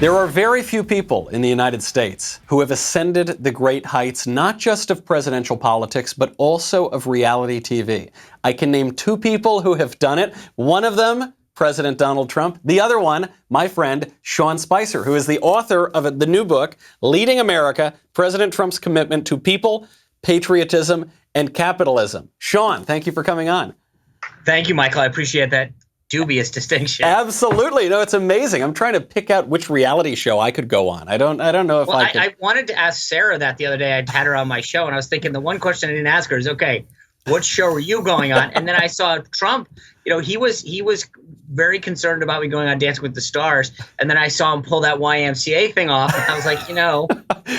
There are very few people in the United States who have ascended the great heights, not just of presidential politics, but also of reality TV. I can name two people who have done it. One of them, President Donald Trump. The other one, my friend, Sean Spicer, who is the author of the new book, Leading America, President Trump's Commitment to People, Patriotism, and Capitalism. Sean, thank you for coming on. Thank you, Michael. I appreciate that dubious distinction. Absolutely. No, it's amazing. I'm trying to pick out which reality show I could go on. I don't know if I could. I wanted to ask Sarah that the other day. I had her on my show, and I was thinking the one question I didn't ask her is, okay, what show were you going on? And then I saw Trump. You know, he was very concerned about me going on Dancing with the Stars, and then I saw him pull that YMCA thing off, and I was like,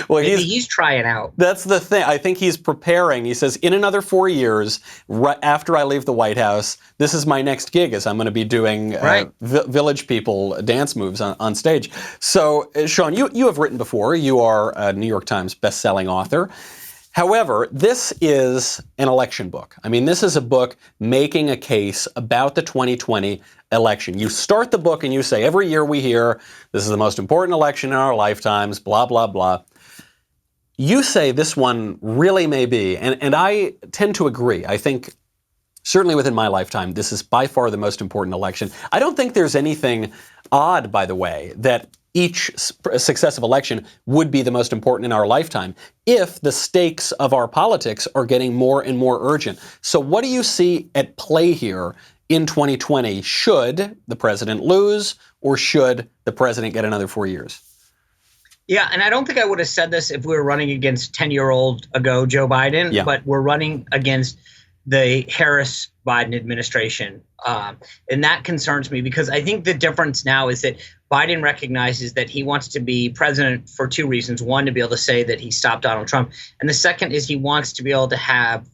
well, maybe he's trying out. That's the thing. I think he's preparing. He says, in another 4 years, right after I leave the White House, this is my next gig, is I'm going to be doing Village People dance moves on stage. So, Sean, you have written before. You are a New York Times best-selling author. However, this is an election book. I mean, this is a book making a case about the 2020 election. You start the book and you say, every year we hear, this is the most important election in our lifetimes, blah, blah, blah. You say this one really may be, and I tend to agree. I think, certainly within my lifetime, this is by far the most important election. I don't think there's anything odd, by the way, that each successive election would be the most important in our lifetime if the stakes of our politics are getting more and more urgent. So what do you see at play here in 2020? Should the president lose, or should the president get another 4 years? Yeah, and I don't think I would have said this if we were running against 10-year-old ago Joe Biden, but we're running against the Harris-Biden administration. And that concerns me because I think the difference now is that Biden recognizes that he wants to be president for two reasons. One, to be able to say that he stopped Donald Trump. And the second is he wants to be able to have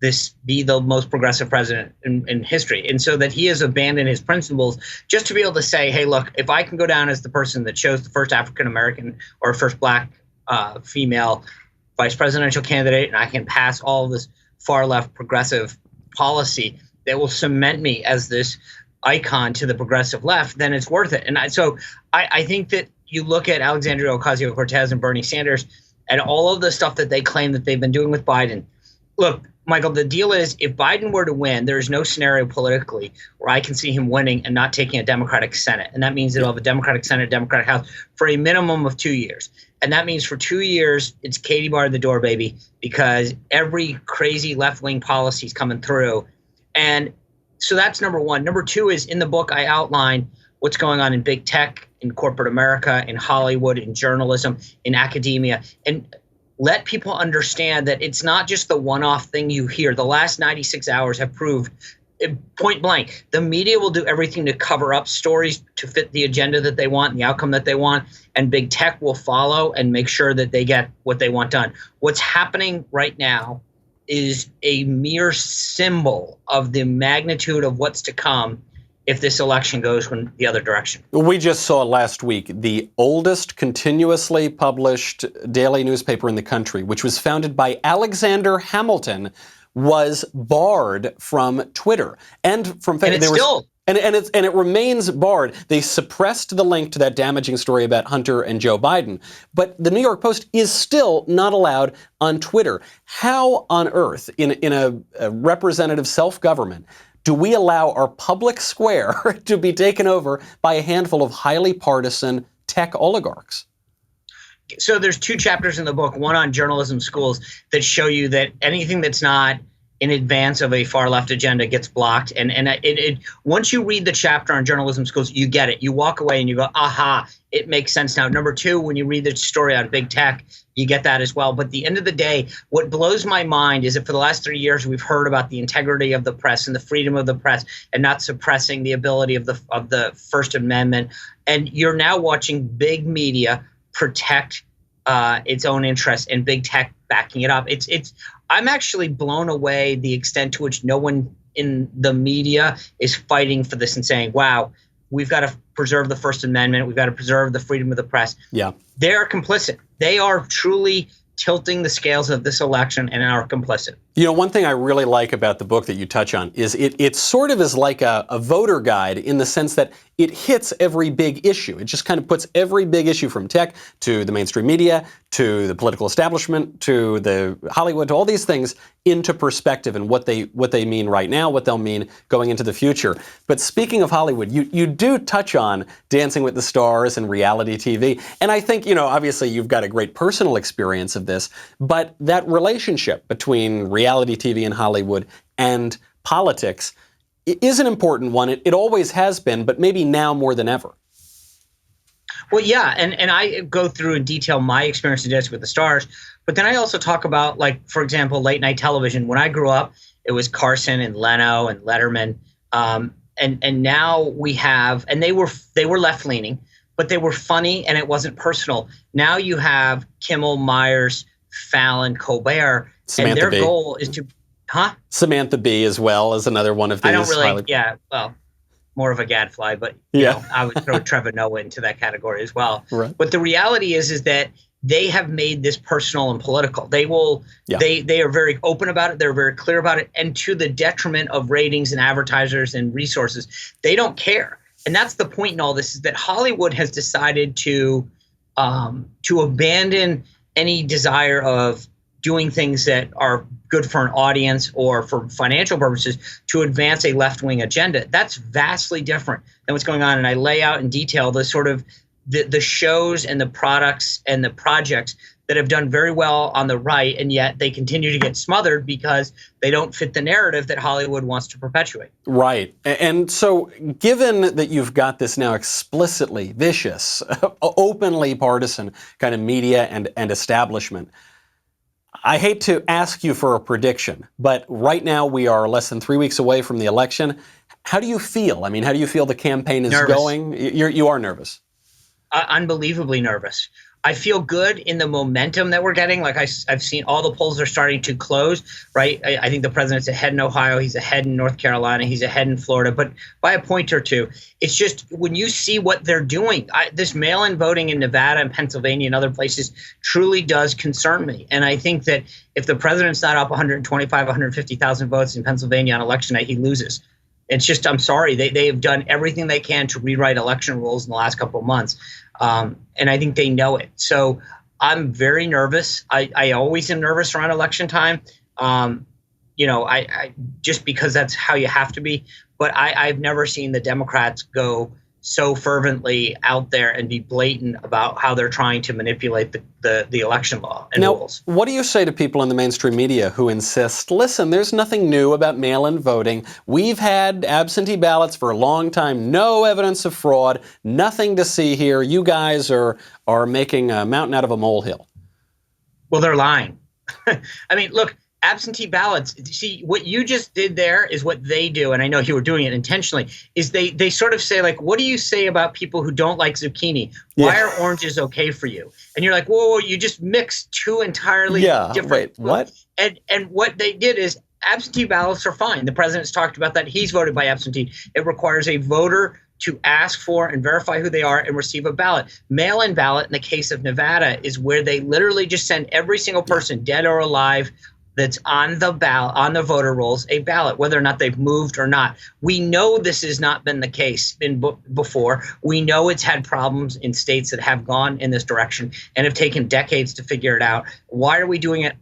this be the most progressive president in history. And so that he has abandoned his principles just to be able to say, hey, look, if I can go down as the person that chose the first African-American or first black female vice presidential candidate, and I can pass all of this far left progressive policy that will cement me as this icon to the progressive left, then it's worth it. And so I think that you look at Alexandria Ocasio-Cortez and Bernie Sanders and all of the stuff that they claim that they've been doing with Biden. Look, Michael, the deal is if Biden were to win, there's no scenario politically where I can see him winning and not taking a Democratic Senate. And that means that he'll have a Democratic Senate, Democratic House for a minimum of 2 years. And that means for 2 years, it's Katie bar the door, baby, because every crazy left-wing policy is coming through. And so that's number one. Number two is in the book, I outline what's going on in big tech, in corporate America, in Hollywood, in journalism, in academia, and let people understand that it's not just the one-off thing you hear. The last 96 hours have proved point blank, the media will do everything to cover up stories to fit the agenda that they want and the outcome that they want, and big tech will follow and make sure that they get what they want done. What's happening right now is a mere symbol of the magnitude of what's to come if this election goes in the other direction. We just saw last week the oldest continuously published daily newspaper in the country, which was founded by Alexander Hamilton, was barred from Twitter and from Facebook. And it remains barred. They suppressed the link to that damaging story about Hunter and Joe Biden. But the New York Post is still not allowed on Twitter. How on earth, in a representative self-government, do we allow our public square to be taken over by a handful of highly partisan tech oligarchs? So there's two chapters in the book, one on journalism schools, that show you that anything that's not in advance of a far left agenda gets blocked. And once you read the chapter on journalism schools, you get it. You walk away and you go, aha, it makes sense now. Number two, when you read the story on big tech, you get that as well. But at the end of the day, what blows my mind is that for the last 3 years, we've heard about the integrity of the press and the freedom of the press and not suppressing the ability of the First Amendment. And you're now watching big media protect its own interests and big tech backing it up. I'm actually blown away the extent to which no one in the media is fighting for this and saying, wow, we've got to preserve the First Amendment. We've got to preserve the freedom of the press. Yeah. They're complicit. They are truly tilting the scales of this election and are complicit. You know, one thing I really like about the book that you touch on is it sort of is like a voter guide in the sense that it hits every big issue. It just kind of puts every big issue from tech to the mainstream media to the political establishment to the Hollywood to all these things into perspective and what they mean right now, what they'll mean going into the future. But speaking of Hollywood, you do touch on Dancing with the Stars and reality TV. And I think, obviously you've got a great personal experience of this, but that relationship between reality TV and Hollywood and politics is an important one. It always has been, but maybe now more than ever. Well, yeah, and I go through in detail my experience in Dancing with the Stars, but then I also talk about, like, for example, late night television. When I grew up, it was Carson and Leno and Letterman, and now we have, and they were left leaning, but they were funny and it wasn't personal. Now you have Kimmel, Myers, Fallon, Colbert, Samantha and their Bee. goal is to, Samantha Bee as well as another one of these. I don't really, more of a gadfly, but I would throw Trevor Noah into that category as well. Right. But the reality is that they have made this personal and political. They will, they are very open about it. They're very clear about it. And to the detriment of ratings and advertisers and resources, they don't care. And that's the point in all this, is that Hollywood has decided to abandon any desire of doing things that are good for an audience or for financial purposes to advance a left-wing agenda. That's vastly different than what's going on. And I lay out in detail the sort of the shows and the products and the projects that have done very well on the right, and yet they continue to get smothered because they don't fit the narrative that Hollywood wants to perpetuate. Right. And so given that you've got this now explicitly vicious, openly partisan kind of media and establishment, I hate to ask you for a prediction, but right now we are less than 3 weeks away from the election. How do you feel? I mean, how do you feel the campaign is going? You are nervous. Unbelievably nervous. I feel good in the momentum that we're getting. Like I've seen all the polls are starting to close, right? I think the president's ahead in Ohio. He's ahead in North Carolina. He's ahead in Florida, but by a point or two. It's just when you see what they're doing, this mail-in voting in Nevada and Pennsylvania and other places truly does concern me. And I think that if the president's not up 125, 150,000 votes in Pennsylvania on election night, he loses. It's just, I'm sorry, they have done everything they can to rewrite election rules in the last couple of months. And I think they know it. So I'm very nervous. I always am nervous around election time. I just because that's how you have to be. But I've never seen the Democrats go so fervently out there and be blatant about how they're trying to manipulate the election law and rules. What do you say to people in the mainstream media who insist, listen, there's nothing new about mail-in voting. We've had absentee ballots for a long time, no evidence of fraud, nothing to see here. You guys are making a mountain out of a molehill. Well, they're lying. I mean, look, absentee ballots, see, what you just did there is what they do, and I know you were doing it intentionally, is they sort of say, like, what do you say about people who don't like zucchini? Why are oranges okay for you? And you're like, whoa, you just mixed two entirely different. Wait, what? And what they did is absentee ballots are fine. The president's talked about that. He's voted by absentee. It requires a voter to ask for and verify who they are and receive a ballot. Mail-in ballot, in the case of Nevada, is where they literally just send every single person, dead or alive, that's on the ballot, on the voter rolls, a ballot, whether or not they've moved or not. We know this has not been the case before. We know it's had problems in states that have gone in this direction and have taken decades to figure it out. Why are we doing it,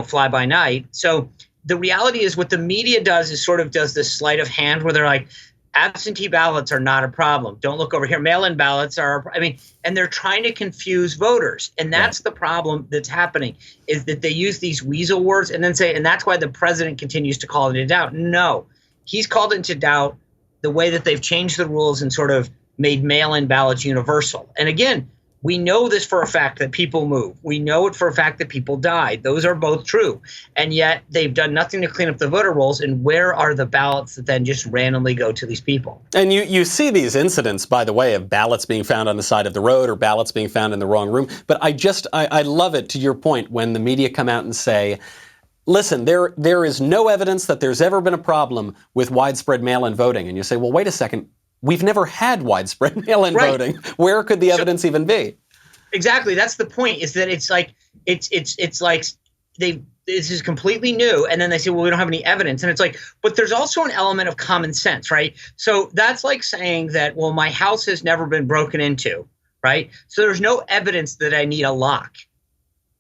fly by night? So the reality is what the media does is sort of does this sleight of hand where they're like, absentee ballots are not a problem. Don't look over here. Mail-in ballots are, and they're trying to confuse voters. And that's the problem that's happening, is that they use these weasel words and then say, and that's why the president continues to call it into doubt. No, he's called into doubt the way that they've changed the rules and sort of made mail-in ballots universal. And again, we know this for a fact that people move. We know it for a fact that people die. Those are both true. And yet they've done nothing to clean up the voter rolls. And where are the ballots that then just randomly go to these people? And you see these incidents, by the way, of ballots being found on the side of the road or ballots being found in the wrong room. But I love it, to your point, when the media come out and say, listen, there is no evidence that there's ever been a problem with widespread mail-in voting. And you say, well, wait a second. We've never had widespread mail-in voting. Where could the evidence even be? Exactly. That's the point, is that it's like they've this is completely new. And then they say, well, we don't have any evidence. And it's like, but there's also an element of common sense, right? So that's like saying that, well, my house has never been broken into, right? So there's no evidence that I need a lock.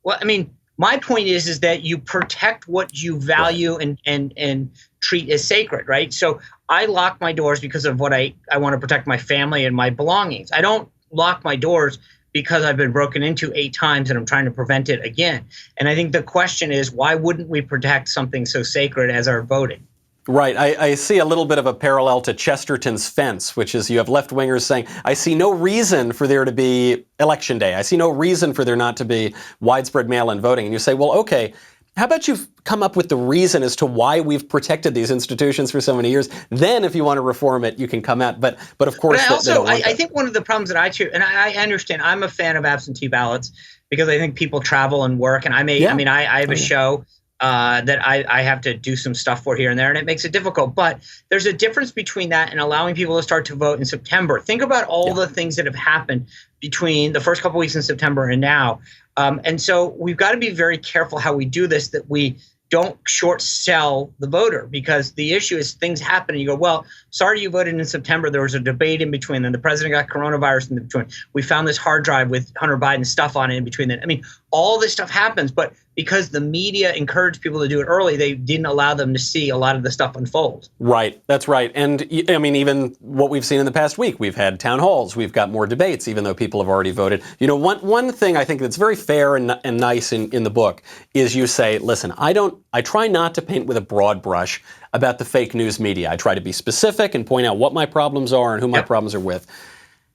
Well, I mean, my point is that you protect what you value and treat as sacred, right? So I lock my doors because of what I want to protect my family and my belongings. I don't lock my doors because I've been broken into 8 times and I'm trying to prevent it again. And I think the question is, why wouldn't we protect something so sacred as our voting? Right. I see a little bit of a parallel to Chesterton's fence, which is you have left-wingers saying, I see no reason for there to be election day. I see no reason for there not to be widespread mail-in voting. And you say, well, okay, how about you've come up with the reason as to why we've protected these institutions for so many years? Then if you want to reform it, you can come out. But of course, I think one of the problems that I understand, I'm a fan of absentee ballots because I think people travel and work. And I have a show that I have to do some stuff for here and there, and it makes it difficult. But there's a difference between that and allowing people to start to vote in September. Think about all the things that have happened between the first couple of weeks in September and now. And so we've got to be very careful how we do this, that we don't short sell the voter, because the issue is things happen and you go, well, sorry you voted in September. There was a debate in between. Then the president got coronavirus in between. We found this hard drive with Hunter Biden stuff on it in between. I mean, all this stuff happens, but because the media encouraged people to do it early, they didn't allow them to see a lot of the stuff unfold. Right. That's right. And I mean, even what we've seen in the past week, we've had town halls, we've got more debates, even though people have already voted. You know, one thing I think that's very fair and nice in the book is you say, listen, I try not to paint with a broad brush about the fake news media. I try to be specific and point out what my problems are and who my problems are with.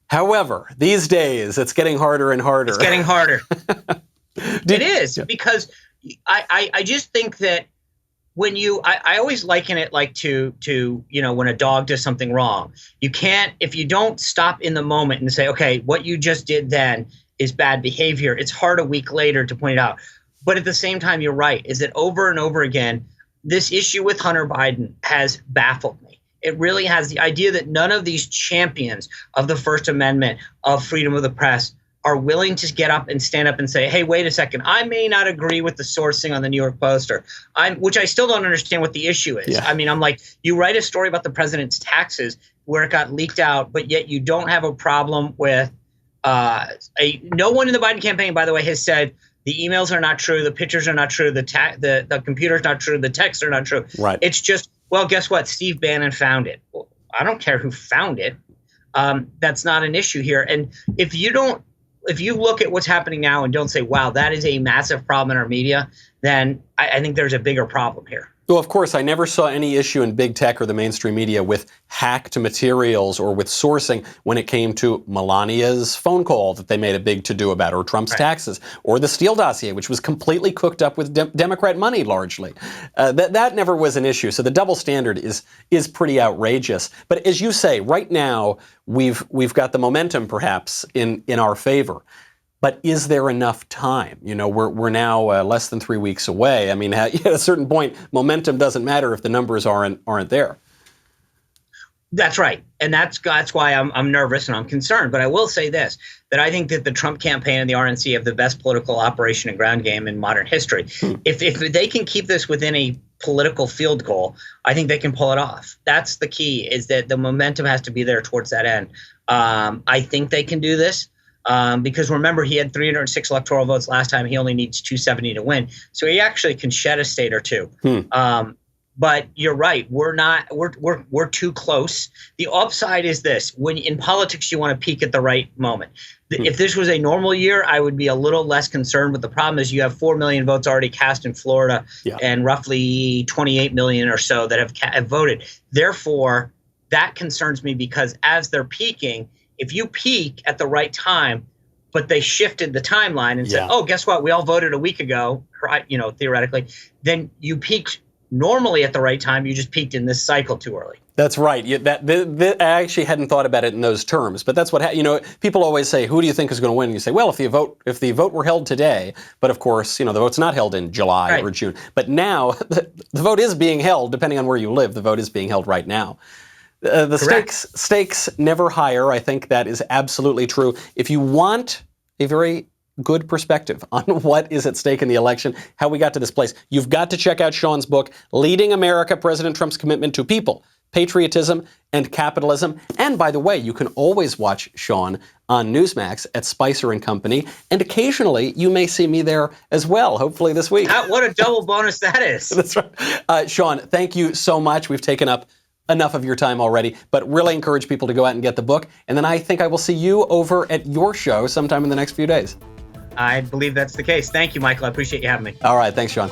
However, these days, it's getting harder and harder. It's getting harder. It is, because I just think that when I always liken it like to when a dog does something wrong, you can't, if you don't stop in the moment and say, okay, what you just did then is bad behavior, it's hard a week later to point it out. But at the same time, you're right, is that over and over again, this issue with Hunter Biden has baffled me. It really has. The idea that none of these champions of the First Amendment, of freedom of the press, are willing to get up and stand up and say, hey, wait a second, I may not agree with the sourcing on the New York Post, which I still don't understand what the issue is. Yeah. I mean, I'm like, you write a story about the president's taxes where it got leaked out, but yet you don't have a problem with no one in the Biden campaign, by the way, has said the emails are not true, the pictures are not true, the computer's not true, the texts are not true. Right. It's just, well, guess what? Steve Bannon found it. Well, I don't care who found it. That's not an issue here. And if you look at what's happening now and don't say, wow, that is a massive problem in our media, then I think there's a bigger problem here. Well, of course, I never saw any issue in big tech or the mainstream media with hacked materials or with sourcing when it came to Melania's phone call that they made a big to-do about, or Trump's taxes, or the Steele dossier, which was completely cooked up with Democrat money largely. That never was an issue. So the double standard is pretty outrageous. But as you say, right now, we've got the momentum perhaps in our favor. But is there enough time? You know, we're now less than 3 weeks away. I mean, at a certain point, momentum doesn't matter if the numbers aren't there. That's right, and that's why I'm nervous and I'm concerned. But I will say this: that I think that the Trump campaign and the RNC have the best political operation and ground game in modern history. If they can keep this within a political field goal, I think they can pull it off. That's the key: is that the momentum has to be there towards that end. I think they can do this. Because remember, he had 306 electoral votes last time. He only needs 270 to win. So he actually can shed a state or two. But you're right. We're too close. The upside is this: when in politics, you want to peak at the right moment. If this was a normal year, I would be a little less concerned. But the problem is you have 4 million votes already cast in Florida and roughly 28 million or so that have voted. Therefore, that concerns me, because as they're peaking, if you peak at the right time, but they shifted the timeline and said, oh, guess what? We all voted a week ago, theoretically, then you peaked normally at the right time. You just peaked in this cycle too early. That's right. I actually hadn't thought about it in those terms, but that's what people always say, who do you think is going to win? And you say, well, if the vote were held today, but of course, the vote's not held in July or June. But now the vote is being held, depending on where you live, the vote is being held right now. The stakes never higher. I think that is absolutely true. If you want a very good perspective on what is at stake in the election, how we got to this place. You've got to check out Sean's book, Leading America, President Trump's Commitment to People, Patriotism, and Capitalism. And by the way, you can always watch Sean on Newsmax at Spicer & Company. And occasionally, you may see me there as well, hopefully this week. What a double bonus that is. That's right. Sean, thank you so much. We've taken up enough of your time already, but really encourage people to go out and get the book. And then I think I will see you over at your show sometime in the next few days. I believe that's the case. Thank you, Michael. I appreciate you having me. All right. Thanks, Sean.